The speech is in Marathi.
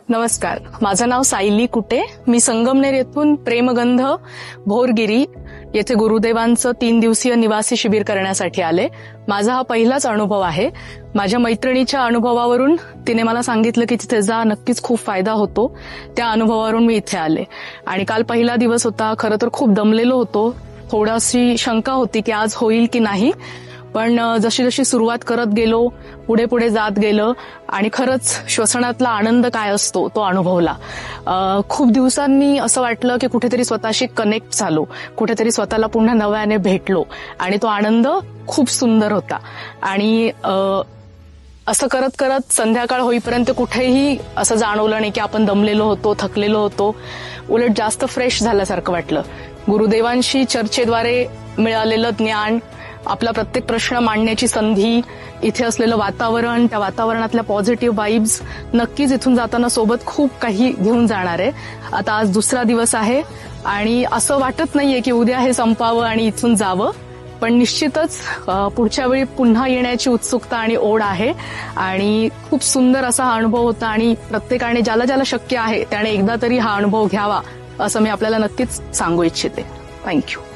नमस्कार, माझं नाव सायली कुटे. मी संगमनेर येथून प्रेमगंध भोरगिरी येथे गुरुदेवांचं 3 दिवसीय निवासी शिबिर करण्यासाठी आले. माझा हा पहिलाच अनुभव आहे. माझ्या मैत्रिणीच्या अनुभवावरून तिने मला सांगितलं की तिथे जा, नक्कीच खूप फायदा होतो. त्या अनुभवावरून मी इथे आले आणि काल पहिला दिवस होता. खरं तर खूप दमलेलो होतो. थोडीशी शंका होती की आज होईल की नाही, पण जशी जशी सुरुवात करत गेलो, पुढे पुढे जात गेलं आणि खरंच श्वसनातला आनंद काय असतो तो अनुभवला. खूप दिवसांनी असं वाटलं की कुठेतरी स्वतःशी कनेक्ट झालो, कुठेतरी स्वतःला पुन्हा नव्याने भेटलो आणि तो आनंद खूप सुंदर होता. आणि असं करत करत संध्याकाळ होईपर्यंत कुठेही असं जाणवलं नाही की आपण दमलेलो होतो, थकलेलो होतो. उलट जास्त फ्रेश झाल्यासारखं वाटलं. गुरुदेवांशी चर्चेद्वारे मिळालेलं ज्ञान, आपला प्रत्येक प्रश्न मांडण्याची संधी, इथे असलेलं वातावरण, त्या वातावरणातल्या पॉझिटिव्ह वाइब्स नक्कीच इथून जाताना सोबत खूप काही घेऊन जाणार आहे. आता आज दुसरा दिवस आहे आणि असं वाटत नाहीये की उद्या हे संपावं आणि इथून जावं, पण निश्चितच पुढच्या वेळी पुन्हा येण्याची उत्सुकता आणि ओढ आहे. आणि खूप सुंदर असा हा अनुभव होता आणि प्रत्येकाने ज्याला ज्याला शक्य आहे त्याने एकदा तरी हा अनुभव घ्यावा असं मी आपल्याला नक्कीच सांगू इच्छिते. थँक्यू.